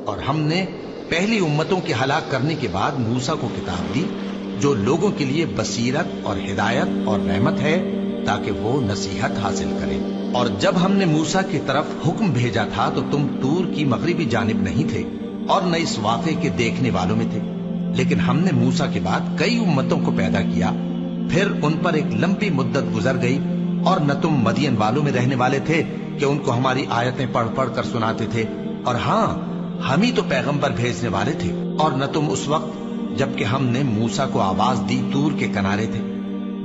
اور ہم نے پہلی امتوں کے ہلاک کرنے کے بعد موسیٰ کو کتاب دی جو لوگوں کے لیے بصیرت اور ہدایت اور رحمت ہے تاکہ وہ نصیحت حاصل کریں۔ اور جب ہم نے موسیٰ کی طرف حکم بھیجا تھا تو تم طور کی مغربی جانب نہیں تھے اور نہ اس واقعے کے دیکھنے والوں میں تھے، لیکن ہم نے موسیٰ کے بعد کئی امتوں کو پیدا کیا، پھر ان پر ایک لمبی مدت گزر گئی، اور نہ تم مدین والوں میں رہنے والے تھے کہ ان کو ہماری آیتیں پڑھ پڑھ کر سناتے تھے، اور ہاں ہم ہی تو پیغمبر بھیجنے والے تھے، اور نہ تم اس وقت جبکہ ہم نے موسیٰ کو آواز دی طور کے کنارے تھے،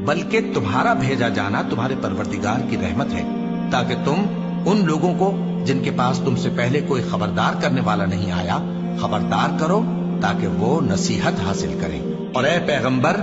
بلکہ تمہارا بھیجا جانا تمہارے پروردگار کی رحمت ہے تاکہ تم ان لوگوں کو جن کے پاس تم سے پہلے کوئی خبردار کرنے والا نہیں آیا خبردار کرو تاکہ وہ نصیحت حاصل کریں۔ اور اے پیغمبر،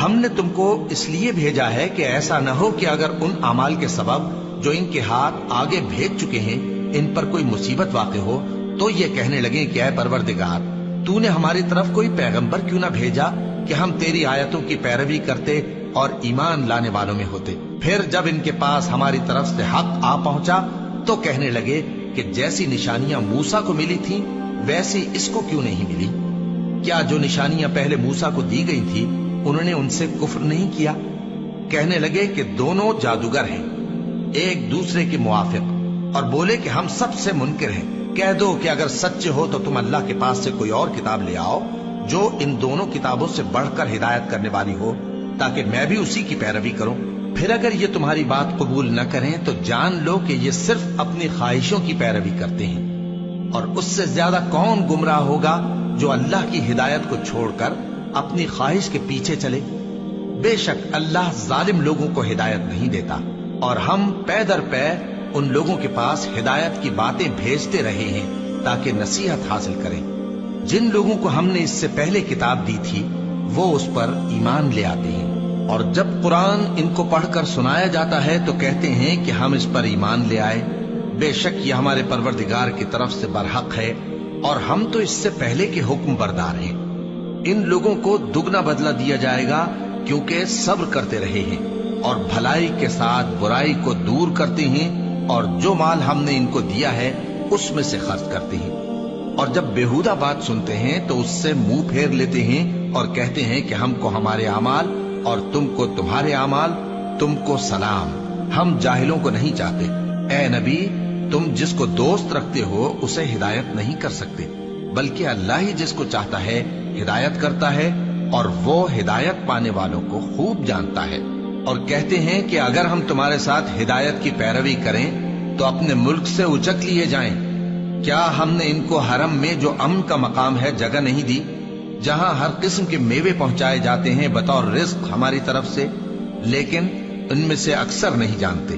ہم نے تم کو اس لیے بھیجا ہے کہ ایسا نہ ہو کہ اگر ان اعمال کے سبب جو ان کے ہاتھ آگے بھیج چکے ہیں ان پر کوئی مصیبت واقع ہو تو یہ کہنے لگیں کہ اے پروردگار، تو نے ہماری طرف کوئی پیغمبر کیوں نہ بھیجا کہ ہم تیری آیتوں کی پیروی کرتے اور ایمان لانے والوں میں ہوتے۔ پھر جب ان کے پاس ہماری طرف سے حق آ پہنچا تو کہنے لگے کہ جیسی نشانیاں موسیٰ کو ملی تھیں ویسی اس کو کیوں نہیں ملی؟ کیا جو نشانیاں پہلے موسیٰ کو دی گئی تھی انہوں نے ان سے کفر نہیں کیا؟ کہنے لگے کہ دونوں جادوگر ہیں ایک دوسرے کے موافق، اور بولے کہ ہم سب سے منکر ہیں۔ کہہ دو کہ اگر سچے ہو تو تم اللہ کے پاس سے کوئی اور کتاب لے آؤ جو ان دونوں کتابوں سے بڑھ کر ہدایت کرنے والی ہو تاکہ میں بھی اسی کی پیروی کروں۔ پھر اگر یہ تمہاری بات قبول نہ کریں تو جان لو کہ یہ صرف اپنی خواہشوں کی پیروی کرتے ہیں، اور اس سے زیادہ کون گمراہ ہوگا جو اللہ کی ہدایت کو چھوڑ کر اپنی خواہش کے پیچھے چلے۔ بے شک اللہ ظالم لوگوں کو ہدایت نہیں دیتا، اور ہم پے در پے ان لوگوں کے پاس ہدایت کی باتیں بھیجتے رہے ہیں تاکہ نصیحت حاصل کریں۔ جن لوگوں کو ہم نے اس سے پہلے کتاب دی تھی وہ اس پر ایمان لے آتے ہیں، اور جب قرآن ان کو پڑھ کر سنایا جاتا ہے تو کہتے ہیں کہ ہم اس پر ایمان لے آئے، بے شک یہ ہمارے پروردگار کی طرف سے برحق ہے اور ہم تو اس سے پہلے کے حکم بردار ہیں۔ ان لوگوں کو دگنا بدلہ دیا جائے گا کیونکہ صبر کرتے رہے ہیں اور بھلائی کے ساتھ برائی کو دور کرتے ہیں، اور جو مال ہم نے ان کو دیا ہے اس میں سے خرچ کرتے ہیں، اور جب بیہودہ بات سنتے ہیں تو اس سے منہ پھیر لیتے ہیں اور کہتے ہیں کہ ہم کو ہمارے اعمال اور تم کو تمہارے اعمال، تم کو سلام، ہم جاہلوں کو نہیں چاہتے۔ اے نبی، تم جس کو دوست رکھتے ہو اسے ہدایت نہیں کر سکتے، بلکہ اللہ ہی جس کو چاہتا ہے ہدایت کرتا ہے، اور وہ ہدایت پانے والوں کو خوب جانتا ہے۔ اور کہتے ہیں کہ اگر ہم تمہارے ساتھ ہدایت کی پیروی کریں تو اپنے ملک سے اچک لیے جائیں۔ کیا ہم نے ان کو حرم میں جو امن کا مقام ہے جگہ نہیں دی، جہاں ہر قسم کے میوے پہنچائے جاتے ہیں بطور رزق ہماری طرف سے؟ لیکن ان میں سے اکثر نہیں جانتے۔